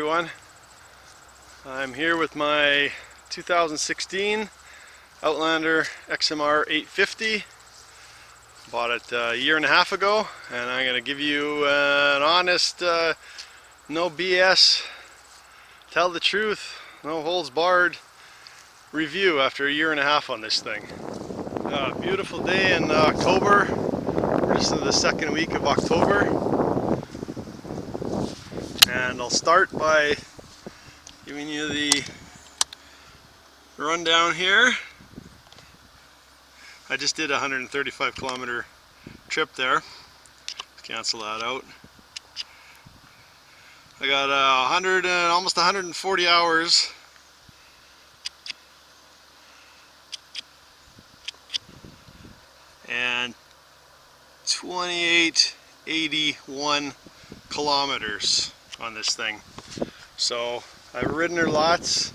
everyone. I'm here with my 2016 Outlander XMR 850. Bought it a year and a half ago, and I'm going to give you an honest, no BS, tell the truth, no holds barred review after a year and a half on this thing. Beautiful day in October. We're just in the second week of October. And I'll start by giving you the rundown here. I just did a 135 kilometer trip there. Let's cancel that out. I got almost 140 hours and 2881 kilometers on this thing. So I've ridden her lots.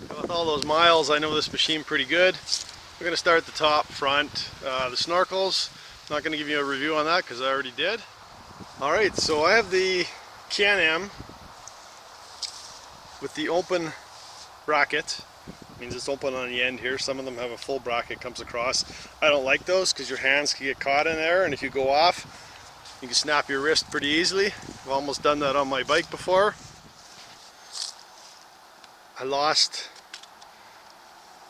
With all those miles, I know this machine pretty good. We're going to start at the top front. The Snorkels, I'm not going to give you a review on that because I already did. Alright, so I have the Can-Am with the open bracket. Means it's open on the end here. Some of them have a full bracket comes across. I don't like those because your hands can get caught in there, and if you go off you can snap your wrist pretty easily. I've almost done that on my bike before. I lost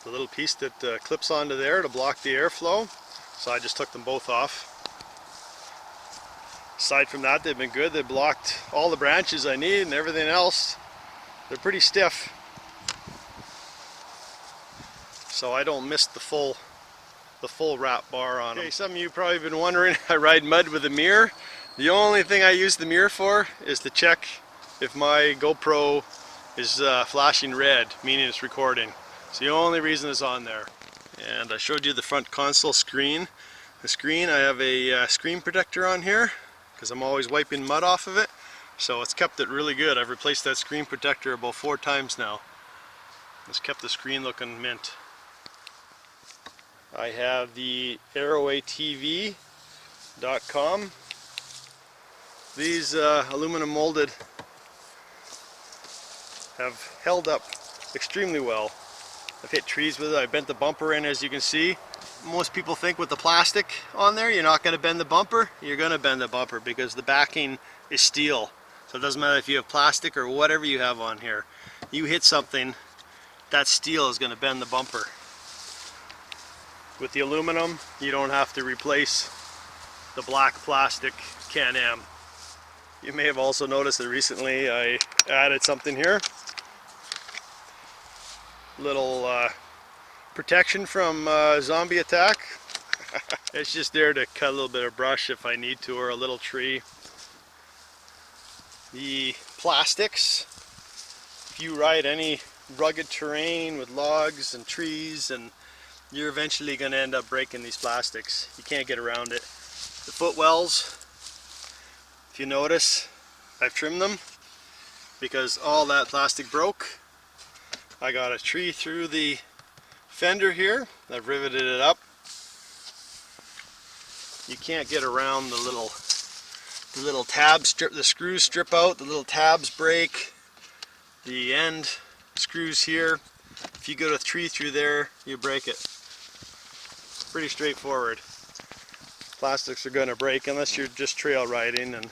the little piece that clips onto there to block the airflow, so I just took them both off. Aside from that, they've been good. They blocked all the branches I need, and everything else, they're pretty stiff, so I don't miss the full wrap bar on them. Okay, some of you probably been wondering, I ride mud with a mirror. The only thing I use the mirror for is to check if my GoPro is flashing red, meaning it's recording. It's the only reason it's on there. And I showed you the front console screen. The screen, I have a screen protector on here because I'm always wiping mud off of it. So it's kept it really good. I've replaced that screen protector about 4 times now. It's kept the screen looking mint. I have the ArrowATV.com. These aluminum molded have held up extremely well. I've hit trees with it. I bent the bumper in, as you can see. Most people think with the plastic on there you're not going to bend the bumper. You're going to bend the bumper because the backing is steel. So it doesn't matter if you have plastic or whatever you have on here. You hit something, that steel is going to bend the bumper. With the aluminum, you don't have to replace the black plastic Can-Am. You may have also noticed that recently I added something here. Little protection from zombie attack. It's just there to cut a little bit of brush if I need to, or a little tree. The plastics, if you ride any rugged terrain with logs and trees, and you're eventually going to end up breaking these plastics. You can't get around it. The footwells, if you notice, I've trimmed them because all that plastic broke. I got a tree through the fender here. I've riveted it up. You can't get around the little tab strip. The screws strip out, the little tabs break. The end screws here. If you go to tree through there, you break it. Pretty straightforward. Plastics are going to break unless you're just trail riding, and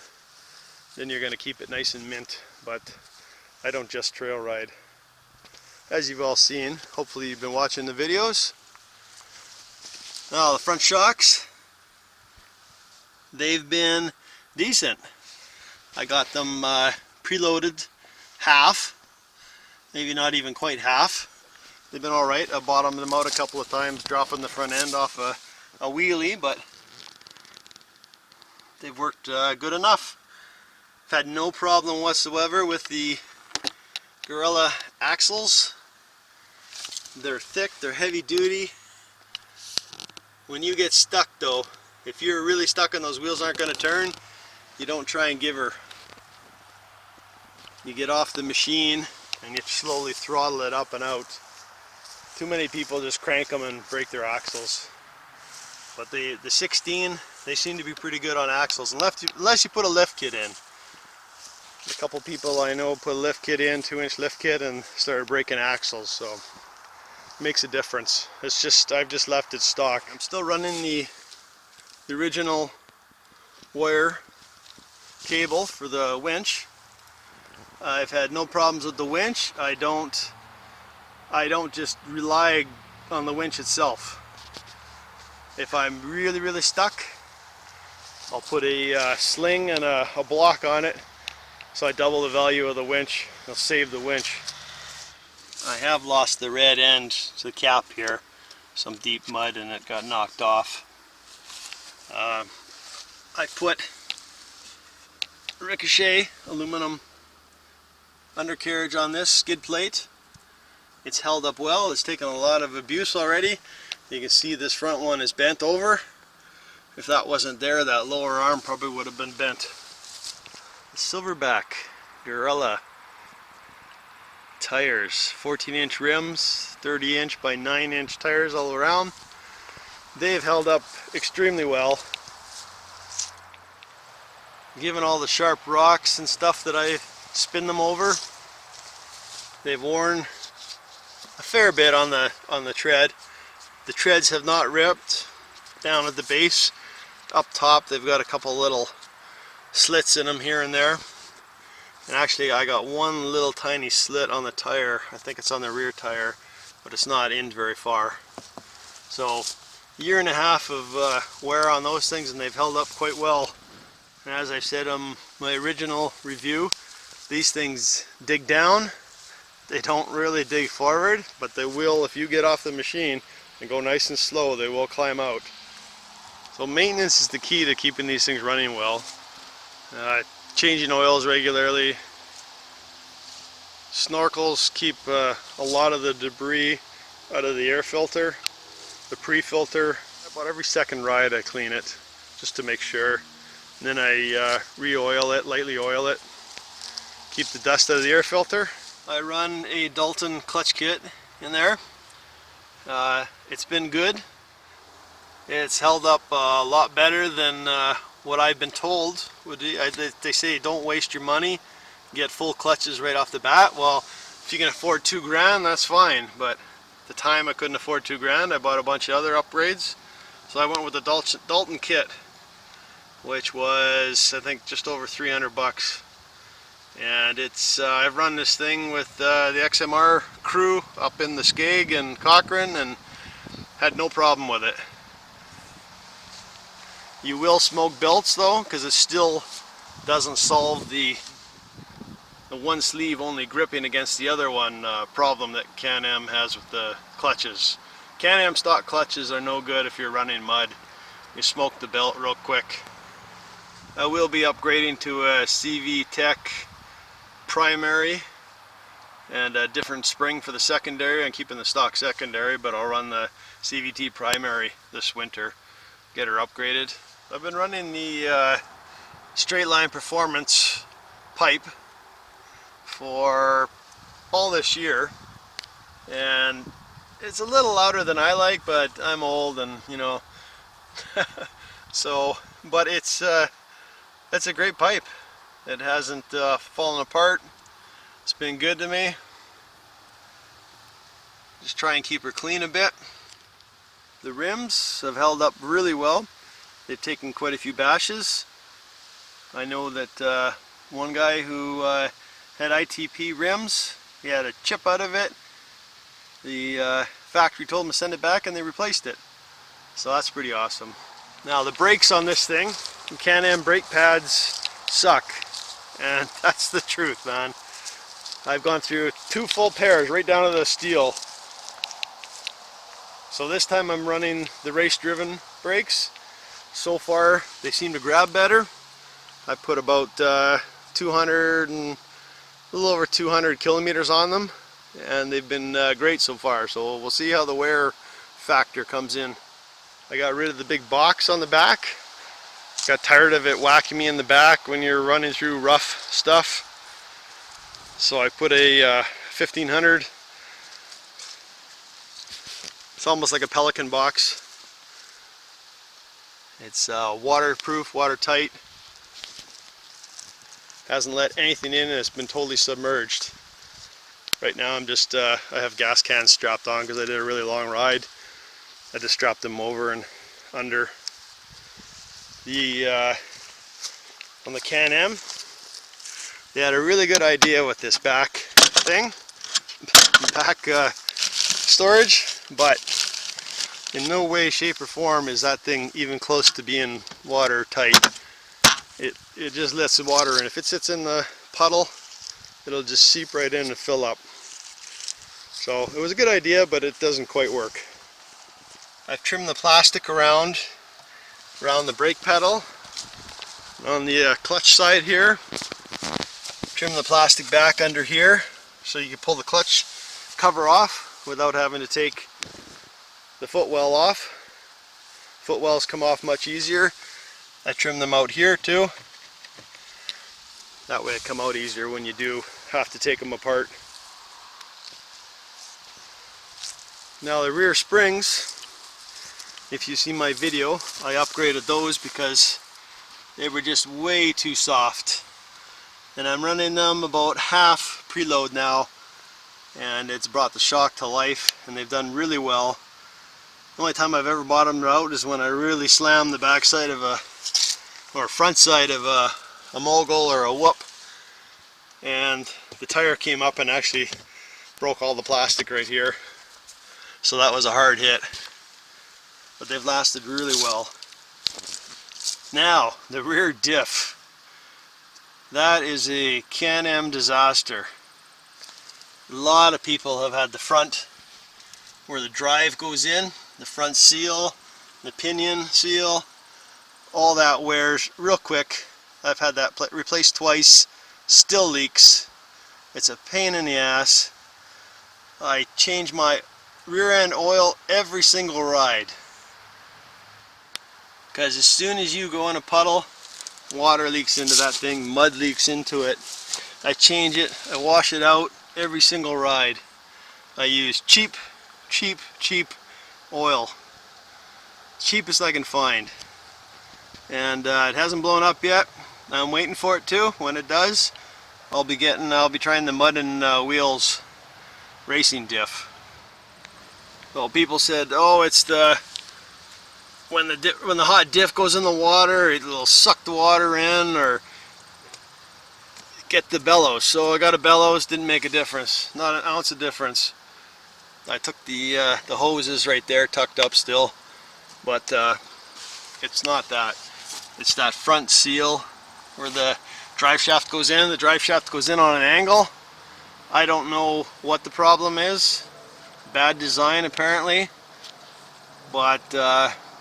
then you're going to keep it nice and mint. But I don't just trail ride. As you've all seen, hopefully you've been watching the videos. Now the front shocks, they've been decent. I got them preloaded half, maybe not even quite half. They've been alright. I bottomed them out a couple of times, dropping the front end off a wheelie, but they've worked good enough. I've had no problem whatsoever with the Gorilla axles. They're thick, they're heavy duty. When you get stuck though, if you're really stuck and those wheels aren't going to turn, you don't try and give her. You get off the machine and you slowly throttle it up and out. Too many people just crank them and break their axles. But the 16, they seem to be pretty good on axles, unless you put a lift kit in. A couple people I know put a lift kit in, 2-inch lift kit, and started breaking axles, so it makes a difference. It's just, I've just left it stock. I'm still running the original wire cable for the winch. I've had no problems with the winch. I don't just rely on the winch itself. If I'm really stuck, I'll put a sling and a block on it, so I double the value of the winch. I'll save the winch. I have lost the red end to the cap here. Some deep mud and it got knocked off. I put Ricochet aluminum undercarriage on this skid plate. It's held up well. It's taken a lot of abuse already. You can see this front one is bent over. If that wasn't there, that lower arm probably would have been bent. Silverback Gorilla tires, 14-inch rims, 30-inch by 9-inch tires all around. They've held up extremely well. Given all the sharp rocks and stuff that I spin them over, they've worn a fair bit on the tread. The treads have not ripped down at the base. Up top they've got a couple little slits in them here and there. And actually I got one little tiny slit on the tire. I think it's on the rear tire, but it's not in very far. So a year and a half of wear on those things, and they've held up quite well. And as I said on my original review, these things dig down. They don't really dig forward, but they will, if you get off the machine and go nice and slow, they will climb out. So maintenance is the key to keeping these things running well. Changing oils regularly. Snorkels keep a lot of the debris out of the air filter, the pre-filter. About every second ride I clean it, just to make sure. And then I re-oil it, lightly oil it. Keep the dust out of the air filter. I run a Dalton Clutch kit in there. It's been good. It's held up a lot better than what I've been told. They say don't waste your money, get full clutches right off the bat. Well, if you can afford $2,000, that's fine. But at the time I couldn't afford $2,000. I bought a bunch of other upgrades. So I went with the Dalton kit, which was I think just over 300 bucks. And it's I've run this thing with the XMR crew up in the Skeg and Cochrane and had no problem with it. You will smoke belts though, because it still doesn't solve the one sleeve only gripping against the other one problem that Can-Am has with the clutches. Can-Am stock clutches are no good if you're running mud. You smoke the belt real quick. I will be upgrading to a CV Tech primary and a different spring for the secondary. I'm keeping the stock secondary, but I'll run the CVT primary this winter, get her upgraded. I've been running the straight line performance pipe for all this year, and it's a little louder than I like, but I'm old and you know so, but it's a great pipe. It hasn't fallen apart. It's been good to me. Just try and keep her clean a bit. The rims have held up really well. They've taken quite a few bashes. I know that one guy who had ITP rims, he had a chip out of it. The factory told him to send it back and they replaced it. So that's pretty awesome. Now the brakes on this thing, Can-Am brake pads suck. And that's the truth, man. I've gone through 2 full pairs right down to the steel. So this time I'm running the race-driven brakes. So far they seem to grab better. I put about 200 and a little over 200 kilometers on them, and they've been great so far. So we'll see how the wear factor comes in. I got rid of the big box on the back. Got tired of it whacking me in the back when you're running through rough stuff. So I put a 1500. It's almost like a Pelican box. It's waterproof, watertight. Hasn't let anything in, and it's been totally submerged. Right now I'm just, I have gas cans strapped on because I did a really long ride. I just strapped them over and under. On the Can-Am, they had a really good idea with this back thing, storage, but in no way, shape, or form is that thing even close to being watertight. It just lets the water in. If it sits in the puddle, it'll just seep right in and fill up. So it was a good idea, but it doesn't quite work. I've trimmed the plastic around the brake pedal. On the clutch side here, trim the plastic back under here so you can pull the clutch cover off without having to take the footwell off. Footwells come off much easier. I trim them out here too. That way it come out easier when you do have to take them apart. Now the rear springs, if you see my video, I upgraded those because they were just way too soft. And I'm running them about half preload now, and it's brought the shock to life, and they've done really well. The only time I've ever bottomed out is when I really slammed the backside of or front side of a mogul or a whoop, and the tire came up and actually broke all the plastic right here. So that was a hard hit. But they've lasted really well. Now, the rear diff. That is a Can-Am disaster. A lot of people have had the front where the drive goes in, the front seal, the pinion seal, all that wears real quick. I've had that replaced twice, still leaks. It's a pain in the ass. I change my rear end oil every single ride. Because as soon as you go in a puddle, water leaks into that thing, mud leaks into it. I change it, I wash it out every single ride. I use cheap oil. Cheapest I can find. And it hasn't blown up yet. I'm waiting for it to. When it does, I'll be trying the mud and wheels racing diff. Well, people said, oh, it's when the hot diff goes in the water, it'll suck the water in or get the bellows. So I got a bellows, didn't make a difference, not an ounce of difference. I took the hoses right there, tucked up still, but it's not that. It's that front seal where the drive shaft goes in. The drive shaft goes in on an angle. I don't know what the problem is. Bad design apparently, but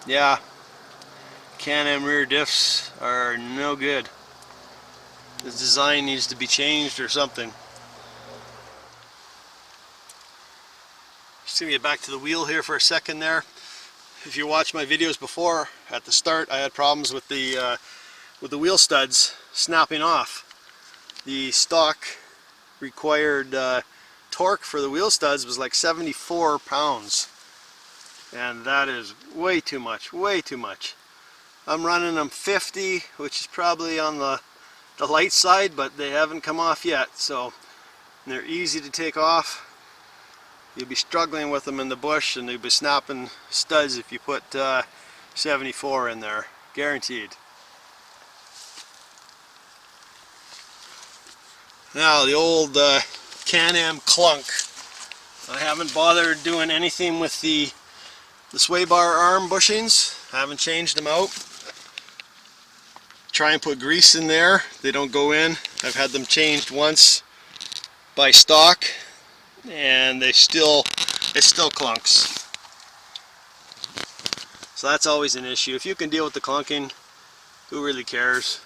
yeah, Can-Am rear diffs are no good. The design needs to be changed or something. Just gonna get back to the wheel here for a second there. If you watched my videos before, at the start I had problems with the wheel studs snapping off. The stock required torque for the wheel studs was like 74 pounds, and that is way too much, way too much. I'm running them 50, which is probably on the light side, but they haven't come off yet, so they're easy to take off. You'll be struggling with them in the bush, and you'll be snapping studs if you put 74 in there, guaranteed. Now the old Can-Am clunk. I haven't bothered doing anything with the sway bar arm bushings. I haven't changed them out. Try and put grease in there. They don't go in. I've had them changed once by stock, and it still clunks. So that's always an issue. If you can deal with the clunking, who really cares?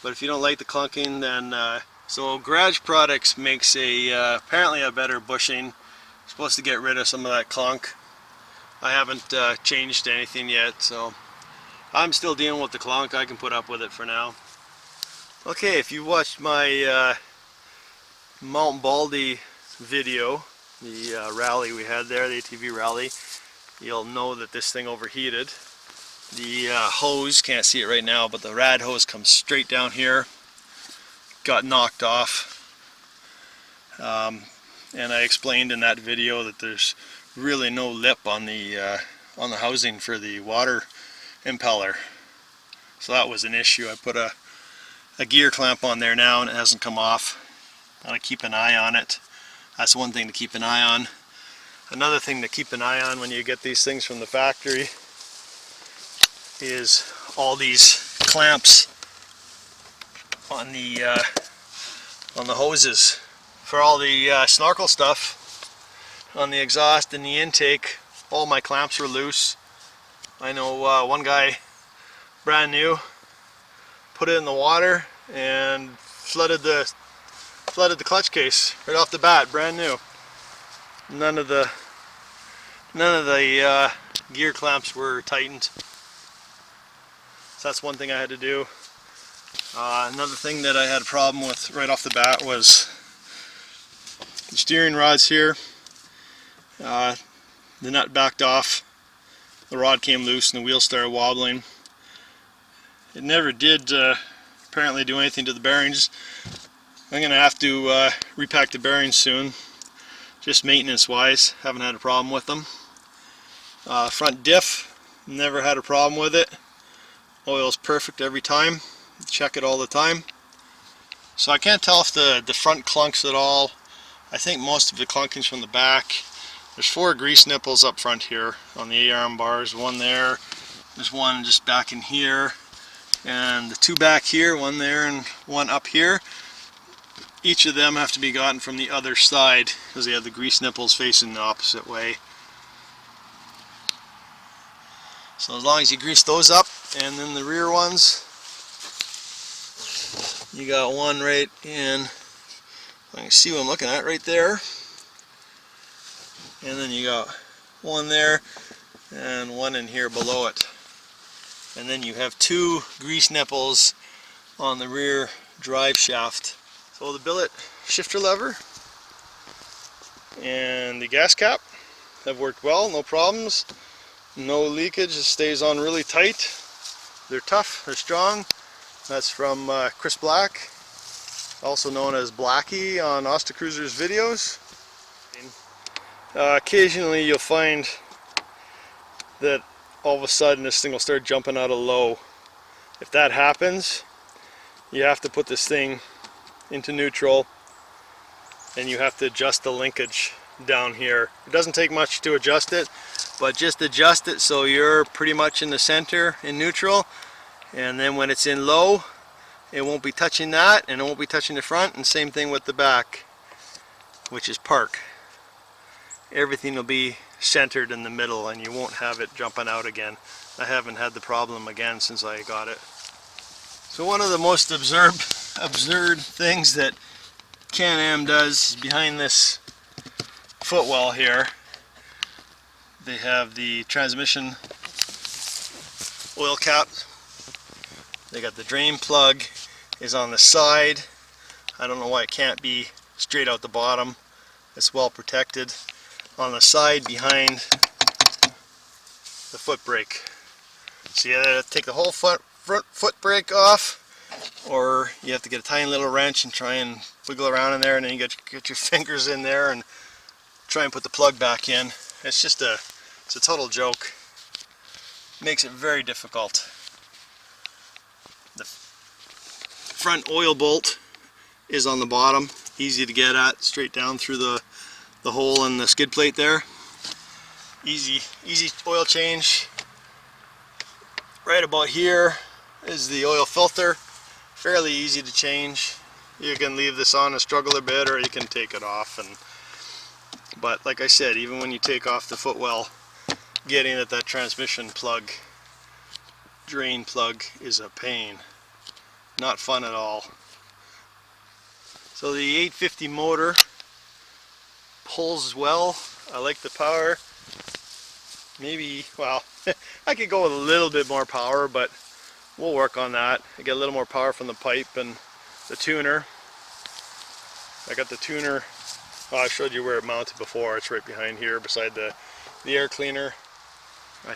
But if you don't like the clunking, then so Garage Products makes apparently a better bushing. It's supposed to get rid of some of that clunk. I haven't changed anything yet, so I'm still dealing with the clunk. I can put up with it for now. Okay, if you watched my Mountain Baldy video, the rally we had there, the ATV rally, you'll know that this thing overheated. The hose, can't see it right now, but the rad hose comes straight down here. got knocked off. And I explained in that video that there's really no lip on the housing for the water impeller. So that was an issue. I put a gear clamp on there now and it hasn't come off. Gotta keep an eye on it. That's one thing to keep an eye on. Another thing to keep an eye on when you get these things from the factory is all these clamps on the hoses for all the snorkel stuff on the exhaust and the intake. All my clamps were loose. I know one guy, brand new, put it in the water and flooded the clutch case right off the bat, brand new. None of the gear clamps were tightened. So that's one thing I had to do. Another thing that I had a problem with right off the bat was the steering rods here. The nut backed off, the rod came loose and the wheel started wobbling. It never did apparently do anything to the bearings. I'm going to have to repack the bearings soon, just maintenance wise. Haven't had a problem with them. Front diff, never had a problem with it. Oil's perfect every time. Check it all the time. So I can't tell if the front clunks at all. I think most of the clunking's from the back. There's 4 grease nipples up front here on the A-arm bars. One there, there's one just back in here, and the 2 back here, one there and one up here. Each of them have to be gotten from the other side because they have the grease nipples facing the opposite way. So as long as you grease those up, and then the rear ones, you got one right in, I can see what I'm looking at right there, and then you got one there and one in here below it, and then you have 2 grease nipples on the rear drive shaft. So the billet shifter lever and the gas cap have worked well, no problems, no leakage. It stays on really tight. They're tough, they're strong. That's from Chris Black, also known as Blackie on Ostacruiser's videos. Occasionally you'll find that all of a sudden this thing will start jumping out of low. If that happens, you have to put this thing into neutral and you have to adjust the linkage down here. It doesn't take much to adjust it, but just adjust it so you're pretty much in the center in neutral, and then when it's in low it won't be touching that and it won't be touching the front, and same thing with the back, which is park. Everything will be centered in the middle and you won't have it jumping out again. I haven't had the problem again since I got it. So one of the most absurd things that Can-Am does is behind this footwell here, they have the transmission oil cap. They got the drain plug is on the side. I don't know why it can't be straight out the bottom. It's well protected. On the side behind the foot brake. So you have to take the whole front foot brake off, or you have to get a tiny little wrench and try and wiggle around in there, and then you get your fingers in there and try and put the plug back in. It's just it's a total joke. Makes it very difficult. The front oil bolt is on the bottom, easy to get at, straight down through the hole in the skid plate there. Easy oil change. Right about here is the oil filter. Fairly easy to change. You can leave this on and struggle a bit, or you can take it off. But like I said, even when you take off the footwell, getting at that transmission plug, drain plug, is a pain. Not fun at all. So the 850 motor pulls well. I like the power. Maybe, well, I could go with a little bit more power, but we'll work on that. I get a little more power from the pipe and the tuner. I got the tuner, oh, I showed you where it mounted before. It's right behind here beside the air cleaner. I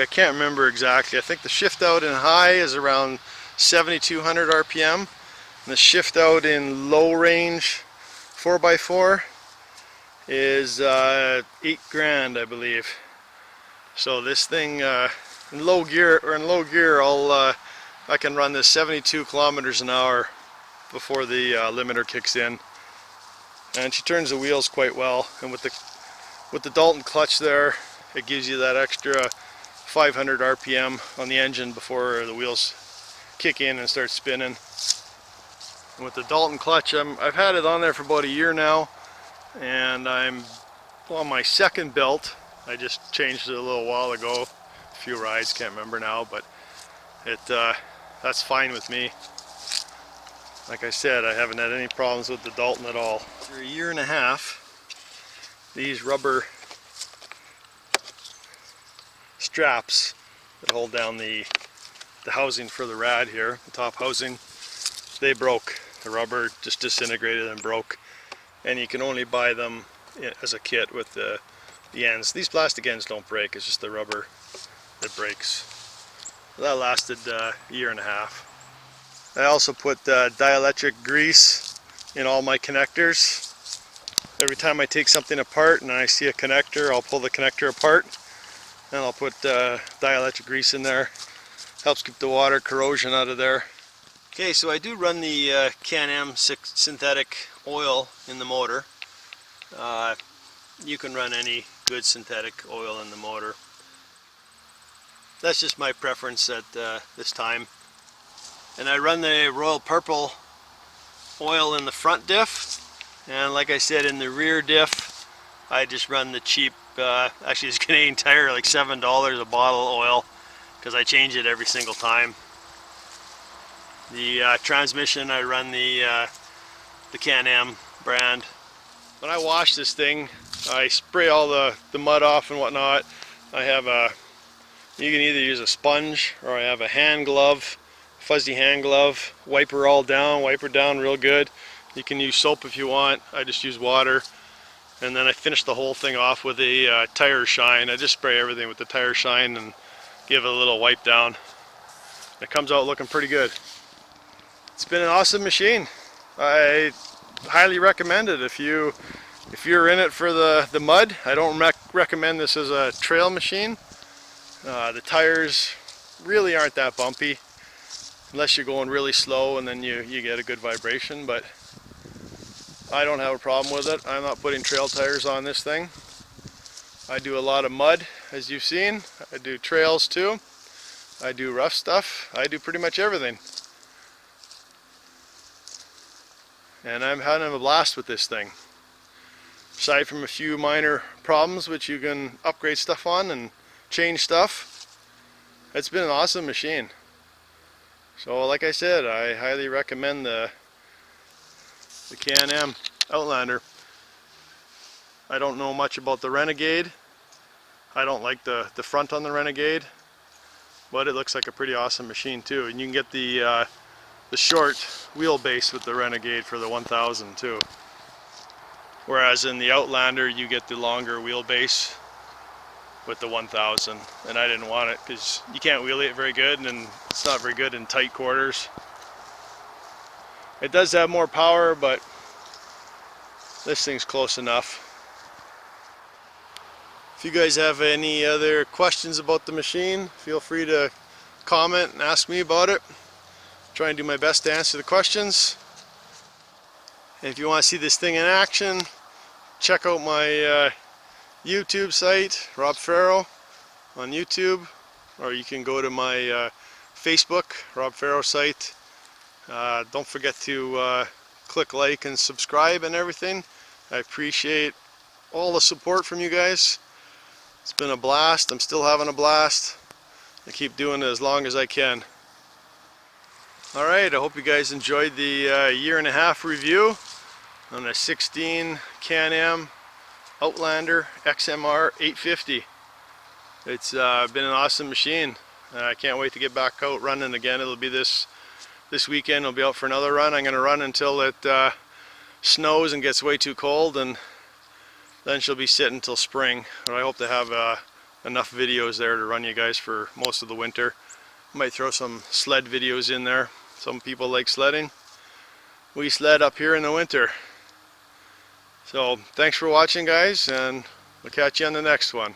can't remember exactly. I think the shift out in high is around 7,200 RPM, The shift out in low range 4x4 is 8 grand, I believe. So this thing in low gear, I can run this 72 kilometers an hour before the limiter kicks in, and she turns the wheels quite well. And with the Dalton clutch there, it gives you that extra 500 RPM on the engine before the wheels kick in and start spinning. And with the Dalton clutch, I've had it on there for about a year now, and I'm on my second belt. I just changed it a little while ago, a few rides, can't remember now, but that's fine with me. Like I said, I haven't had any problems with the Dalton at all. For a year and a half, these rubber straps that hold down the housing for the rad here, the top housing, they broke. The rubber just disintegrated and broke, and you can only buy them as a kit with the ends. These plastic ends don't break, it's just the rubber that breaks. That lasted a year and a half. I also put dielectric grease in all my connectors. Every time I take something apart and I see a connector, I'll pull the connector apart and I'll put dielectric grease in there. Helps keep the water corrosion out of there. Okay, so I do run the Can-Am synthetic oil in the motor. You can run any good synthetic oil in the motor. That's just my preference at this time. And I run the Royal Purple oil in the front diff, and like I said, in the rear diff I just run the cheap, actually it's Canadian Tire, like $7 a bottle oil, because I change it every single time. The transmission, I run the Can-Am brand. When I wash this thing, I spray all the mud off and whatnot. I have you can either use a sponge or I have a hand glove, fuzzy hand glove, wipe her all down, wipe her down real good. You can use soap if you want, I just use water. And then I finish the whole thing off with a tire shine. I just spray everything with the tire shine and give it a little wipe down. It comes out looking pretty good. It's been an awesome machine. I highly recommend it if you're in it for the mud. I don't recommend this as a trail machine. The tires really aren't that bumpy unless you're going really slow, and then you get a good vibration, but I don't have a problem with it. I'm not putting trail tires on this thing. I do a lot of mud, as you've seen. I do trails too. I do rough stuff. I do pretty much everything. And I'm having a blast with this thing. Aside from a few minor problems which you can upgrade stuff on and change stuff, it's been an awesome machine. So like I said, I highly recommend the Can-Am Outlander. I don't know much about the Renegade. I don't like the front on the Renegade, but it looks like a pretty awesome machine too. And you can get the short wheelbase with the Renegade for the 1000 too. Whereas in the Outlander you get the longer wheelbase with the 1000, and I didn't want it because you can't wheelie it very good, and it's not very good in tight quarters. It does have more power, but this thing's close enough. If you guys have any other questions about the machine, feel free to comment and ask me about it. Try and do my best to answer the questions. And if you want to see this thing in action, check out my YouTube site, Rob Farrow on YouTube, or you can go to my Facebook, Rob Farrow site. Don't forget to click like and subscribe and everything. I appreciate all the support from you guys. It's been a blast. I'm still having a blast. I keep doing it as long as I can. Alright, I hope you guys enjoyed the year and a half review on a 16 Can-Am Outlander XMR 850. It's been an awesome machine. I can't wait to get back out running again. It'll be this weekend. I'll be out for another run. I'm going to run until it snows and gets way too cold, and then she'll be sitting until spring. But I hope to have enough videos there to run you guys for most of the winter. I might throw some sled videos in there. Some people like sledding. we sled up here in the winter. So thanks for watching, guys, and we'll catch you on the next one.